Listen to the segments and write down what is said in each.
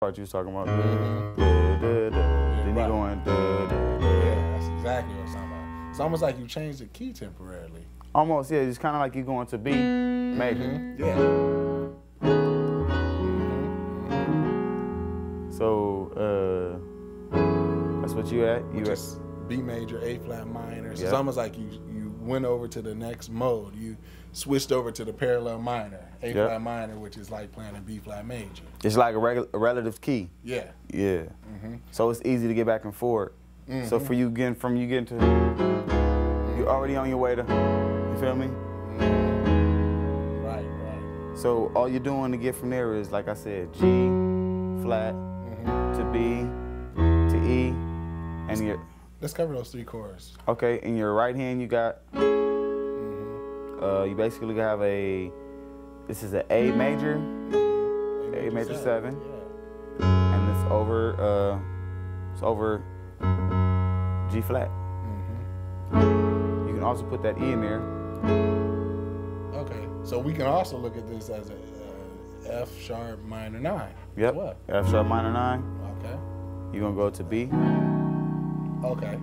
part you was talking about. Mm-hmm. Then you going. Yeah, that's exactly what I'm talking about. It's almost like you changed the key temporarily. Almost, yeah. It's kind of like you going to B major. Mm-hmm. Yeah. So that's what you at. You at B major, A flat minor. So Yep. it's almost like you went over to the next mode. You switched over to the parallel minor, A Yep. flat minor, which is like playing a B flat major. It's like a relative key. Yeah. Yeah. Mm-hmm. So it's easy to get back and forth. Mm-hmm. So for you getting to, you're already on your way to. You feel me? Mm-hmm. Right. So all you're doing to get from there is, like I said, G flat Mm-hmm. to B to E, and your Let's cover those three chords. okay. In your right hand, you got Mm-hmm. you basically have a. This is an A major, A major 7, Yeah. and it's over G flat. Mm-hmm. You can also put that E in there. Okay. So we can also look at this as a F sharp minor 9. Yep. As well. F sharp minor 9. Okay. You're gonna go to B. Okay.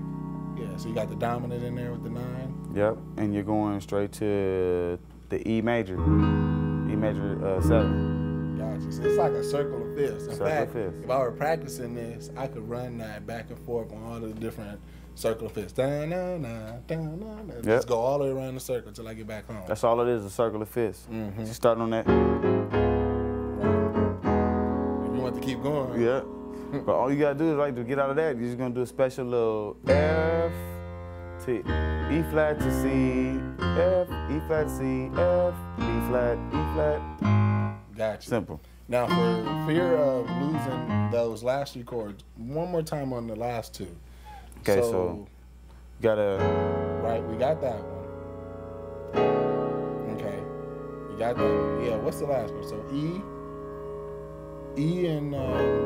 Yeah. So you got the dominant in there with the 9. Yep. And you're going straight to the E major. E major 7. Gotcha. So it's like a circle of fifths. In Circle of fact, fifths. if I were practicing this, I could run that back and forth on all the different circle of fifths. Just go all the way around the circle till I get back home. That's all it is, a circle of fifths. Mm-hmm. You start on that. If you want to keep going. Yeah. But all you gotta do is like to get out of that, you're just gonna do a special little F to E flat to C, F, E flat C, F, B flat, E flat. Gotcha. Simple. Now, for fear of losing those last 3 chords, one more time on the last 2. Okay, so you gotta. Right, we got that one. Okay, you got that one. Yeah, what's the last one? So E and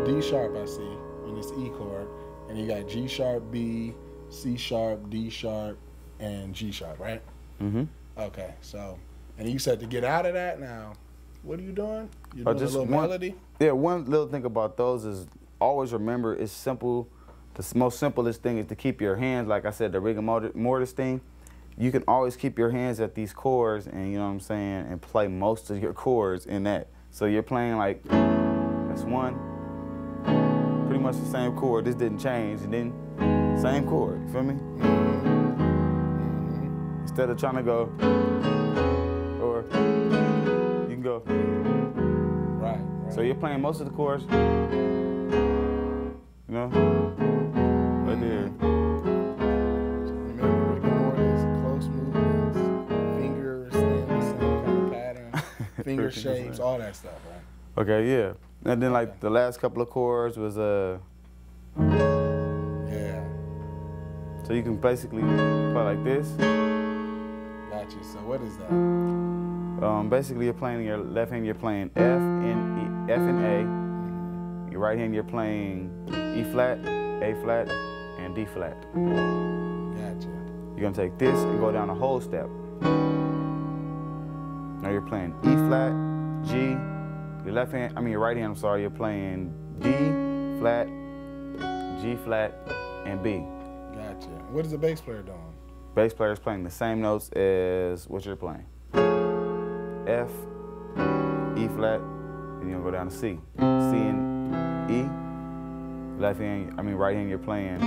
D sharp, I see, in this E chord. And you got G sharp, B, C sharp, D sharp, and G sharp, right? Mm-hmm. Okay, so, and you said to get out of that now, what are you doing? You're doing Just a little melody? Yeah, one little thing about those is always remember it's simple. The most simplest thing is to keep your hands, like I said, the rigor mortis thing. You can always keep your hands at these chords and, you know what I'm saying, and play most of your chords in that. So you're playing like, that's one, pretty much the same chord. This didn't change, and then same chord, you feel me? Mm-hmm. Instead of trying to go, or you can go. Right. So you're playing most of the chords, you know, right there. Remember, rigor mortis, close movements, fingers, staying the same kind of pattern, finger shapes, all that stuff, right? Okay, yeah. And then like Okay. the last couple of chords was Yeah, so you can basically play like this. gotcha. So what is that? Basically you're playing your left hand, you're playing F and A. Your right hand, you're playing E flat, A flat, and D flat. Gotcha. You're gonna take this and go down a whole step. Now you're playing E flat, G. Your left hand, your right hand, I'm sorry, you're playing D flat, G flat, and B. Gotcha. What is the bass player doing? Bass player is playing the same notes as what you're playing. F, E flat, and you're gonna go down to C. C and E. Left hand, right hand, you're playing.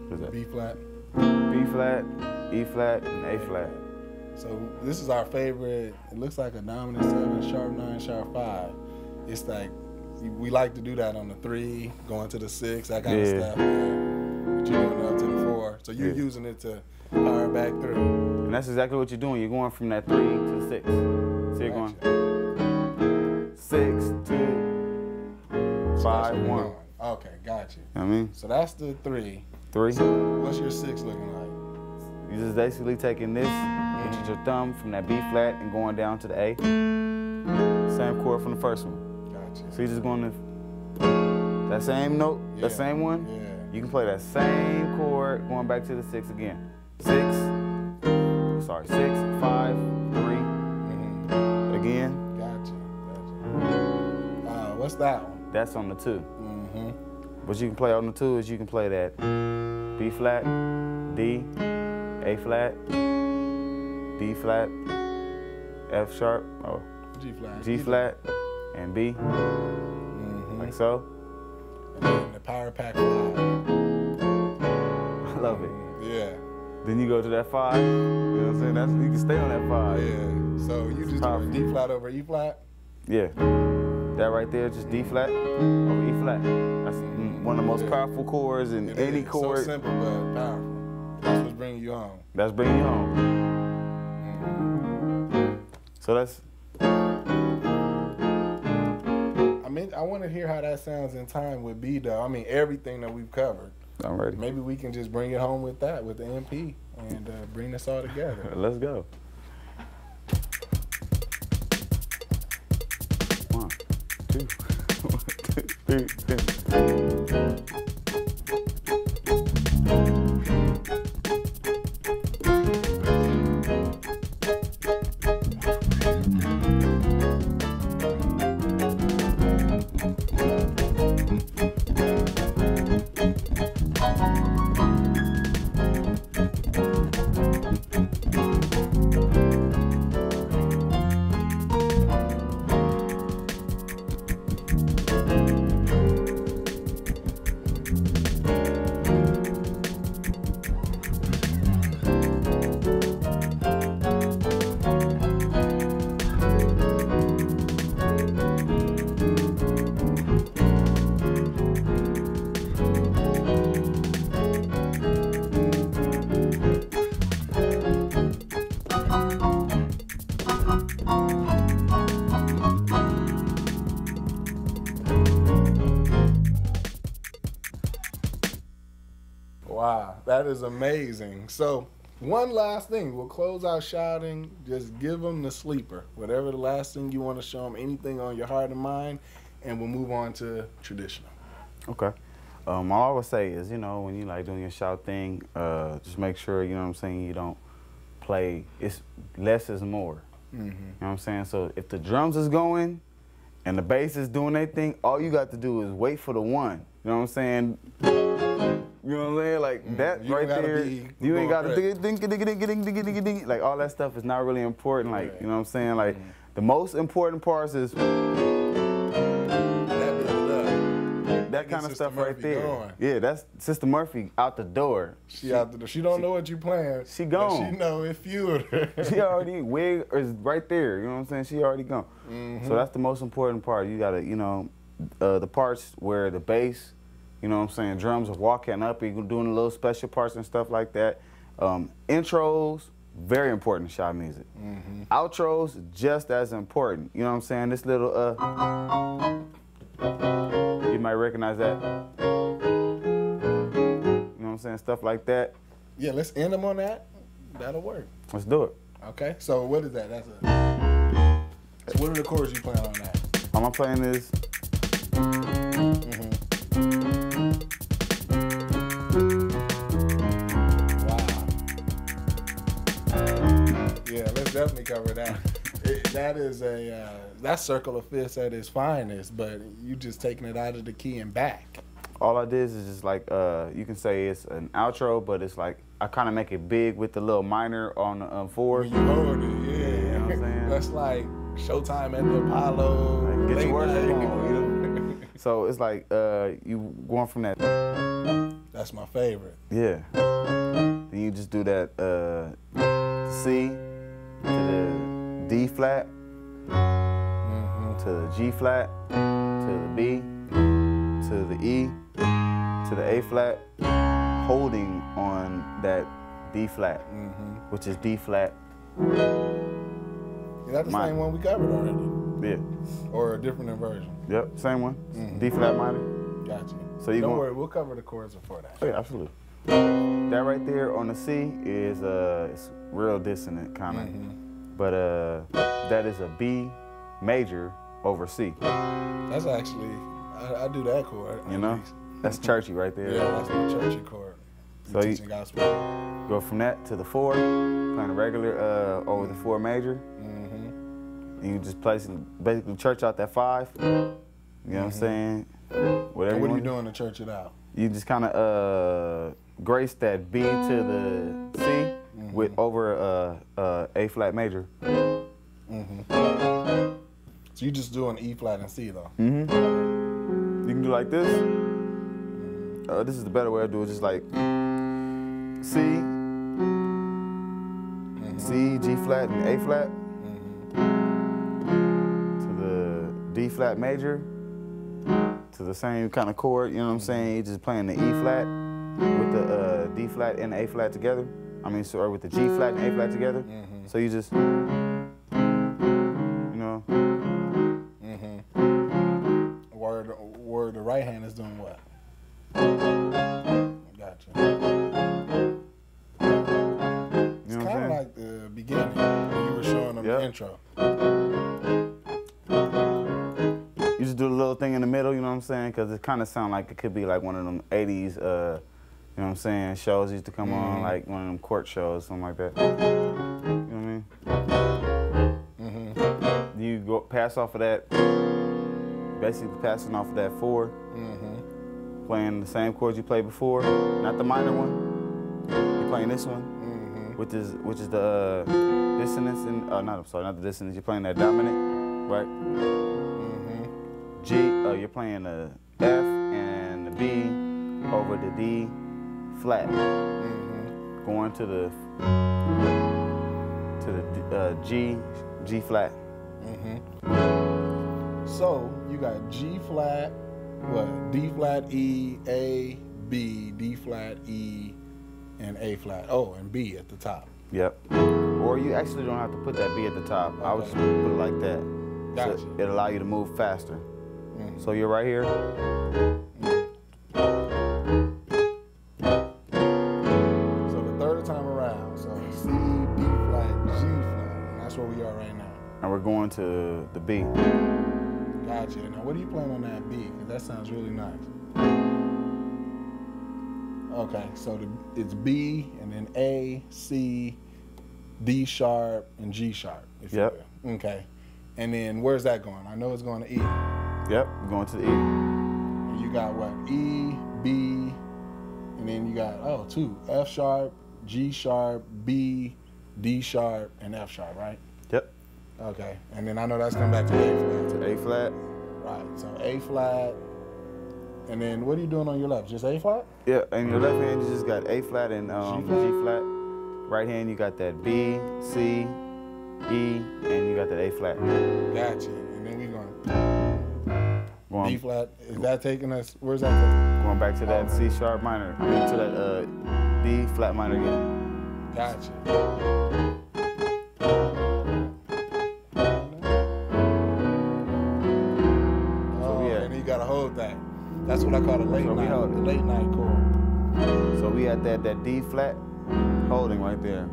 What is that? B flat. B flat, E flat, and A flat. So this is our favorite. It looks like a dominant 7, sharp 9, sharp 5. It's like we like to do that on the 3, going to the 6, that kind of stuff. But you're doing up to the 4. So you're using it to power back through. And that's exactly what you're doing. You're going from that 3 to the 6. So you're going 6 to 5, 1. Okay, got you. You know what I mean? So that's the 3. 3. So what's your 6 looking like? You're just basically taking this, which is your thumb, from that B flat and going down to the A. Same chord from the first one. Gotcha. So you're just going to that same note, Yeah. that same one. Yeah. You can play that same chord going back to the 6 again. 6, 5, 3, Mm-hmm. again. Gotcha. what's that one? That's on the 2. Mm-hmm. What you can play on the 2 is you can play that B flat, D, A flat, D flat, F sharp, oh, G flat. G flat, and B, like so. And then the Power Pack 5. I love it. Yeah. Then you go to that 5. You know what I'm saying? That's, you can stay on that 5. Yeah. So you just do D flat over E flat? Yeah. That right there, just D flat over E flat. That's one of the most powerful chords in any chord. So simple but powerful. That's what's bringing you home. That's bringing you home. So that's. I want to hear how that sounds in time with B though. I mean, everything that we've covered. I'm ready. Maybe we can just bring it home with that, with the MP, and bring this all together. Let's go. 1, 2, 1, 2, 3, 4. Wow, that is amazing. So one last thing, we'll close out shouting. Just give them the sleeper, whatever the last thing you want to show them, anything on your heart and mind, and we'll move on to traditional. Okay. All I would say is, you know, when you like doing your shout thing, just make sure, you know what I'm saying, you don't play, it's less is more. You know what I'm saying? So if the drums is going and the bass is doing their thing, all you got to do is wait for the 1. You know what I'm saying? You know what I'm saying? Like that right there, you ain't got to ding, like all that stuff is not really important. Like, you know what I'm saying? Like the most important parts is that kind of stuff right there. Yeah, that's Sister Murphy out the door. She out the door. She don't know what you playing. She gone. She know it fueled her. She already, wig is right there. You know what I'm saying? She already gone. So that's the most important part. You gotta, you know, the parts where the bass, you know what I'm saying, drums are walking up, you're doing little special parts and stuff like that. Intros, very important in shout music. Outros, just as important. You know what I'm saying? This little, you might recognize that. You know what I'm saying? Stuff like that. Yeah, let's end them on that. That'll work. Let's do it. Okay, so what is that? What are the chords you playing on that? I'm playing this. Yeah, let's definitely cover that. That is that's Circle of Fifths at its finest, but you just taking it out of the key and back. All I did is just like, you can say it's an outro, but it's like, I kind of make it big with the little minor on the 4. When you hold it, yeah. You know what I'm saying? That's like Showtime at the Apollo. Like, get your work on, you know? So it's like, you going from that. That's my favorite. Yeah. Then you just do that C to the D flat, to the G flat, to the B, to the E, to the A flat, holding on that D flat, which is D flat. Is that the same one we covered already? Yeah. Or a different version? Yep, same one. D flat minor. Gotcha. So you don't worry, we'll cover the chords before that. Oh yeah, absolutely. That right there on the C is it's real dissonant kind of, but that is a B major over C. That's actually, I do that chord. You know, that's churchy right there. Yeah, that's my churchy chord. So you teaching gospel. Go from that to the 4, playing a regular over the 4 major. And you just basically church out that 5, You know what I'm saying? Whatever. And what are you doing to church it out? You just kind of grace that B to the C with over A flat major. So you just doing E flat and C though. You can do like this. This is the better way to do it. Just like C, C, G flat, and A flat to the D flat major to the same kind of chord. You know what I'm saying? You're just playing the E flat with the D flat and the A flat together. I mean, or with the G flat and A flat together. So you just, you know. Where the right hand is doing what? Gotcha. It's kind of like the beginning when you were showing them the intro. You just do a little thing in the middle, you know what I'm saying? Because it kind of sounds like it could be like one of them 80s, you know what I'm saying, shows used to come on, like one of them court shows, something like that. You know what I mean? You go pass off of that, basically passing off of that 4, playing the same chords you played before, not the minor one. You're playing this one, which is the dissonance, not the dissonance. You're playing that dominant, right? G, you're playing the F and the B over the D flat, going to the G flat. So you got G flat, what? D flat, E, A, B, D flat, E, and A flat. Oh, and B at the top. Yep. Or you actually don't have to put that B at the top. I would just put it like that. Gotcha. So it'll allow you to move faster. So you're right here. So the third time around, so C, D flat, G flat, and that's where we are right now. And we're going to the B. Gotcha. Now what are you playing on that B? Because that sounds really nice. Okay, so it's B and then A, C, D sharp, and G sharp. Yep. Okay. And then where's that going? I know it's going to E. Yep, going to the E. And you got what? E, B, and then you got, 2. F sharp, G sharp, B, D sharp, and F sharp, right? Yep. Okay. And then I know that's coming back to A flat. To A flat. Right. So A flat. And then what are you doing on your left? Just A flat? Yeah, and your left hand you just got A flat and G flat. Right hand you got that B, C, E, and you got that A flat. Gotcha. And then we going D flat. Is that taking us? Where's that taking us? Going back to that C sharp minor. I mean to that D flat minor again. Gotcha. And you gotta hold that. That's what I call the late night chord. So we had that D flat holding right there.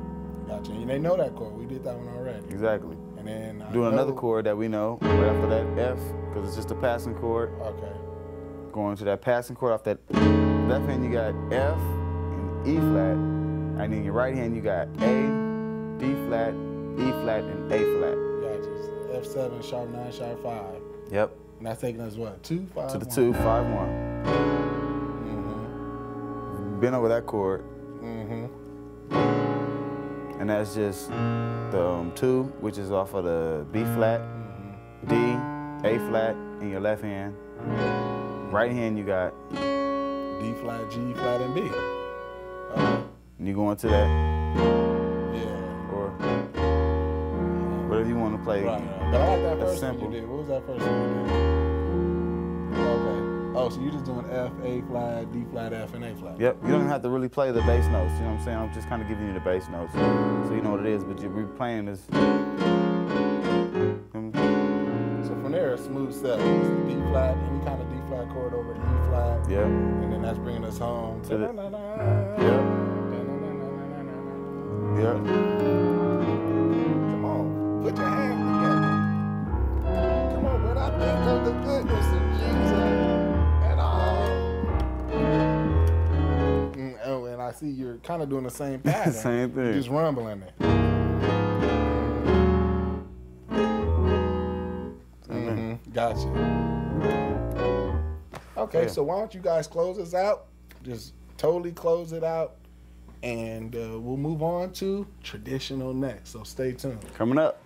Gotcha. And they know that chord. We did that one already. Exactly. And then doing another chord that we know right after that F, because it's just a passing chord. Okay. Going to that passing chord off that left hand you got F and E flat, and in your right hand you got A, D flat, E flat, and A flat. Gotcha. F7, sharp 9, sharp 5. Yep. And that's taking us what? 2, 5, to the 1? 2, 5, 1. Been over that chord. And that's just the 2, which is off of the B flat, D, A flat in your left hand. Right hand you got D flat, G flat, and B. Okay. And you go into that. Yeah. Or whatever you want to play. Right. But I like that first simple. one you did. What was that first one you did? Okay. Oh, so you're just doing F, A flat, D flat, F, and A flat. Yep. You don't even have to really play the bass notes. You know what I'm saying? I'm just kind of giving you the bass notes, so you know what it is. But you're playing this. So from there, a smooth step. It's the D flat, any kind of D flat chord over E flat. Yep. And then that's bringing us home to Yep. Yep. Come on, put your hands together. Come on, when I think of the goodness of Jesus and all. Oh, and I see you're kind of doing the same pattern. Same thing. You're just rumbling it. Gotcha. Okay, Yeah. so why don't you guys close this out? Just totally close it out, and we'll move on to traditional next. So stay tuned. Coming up.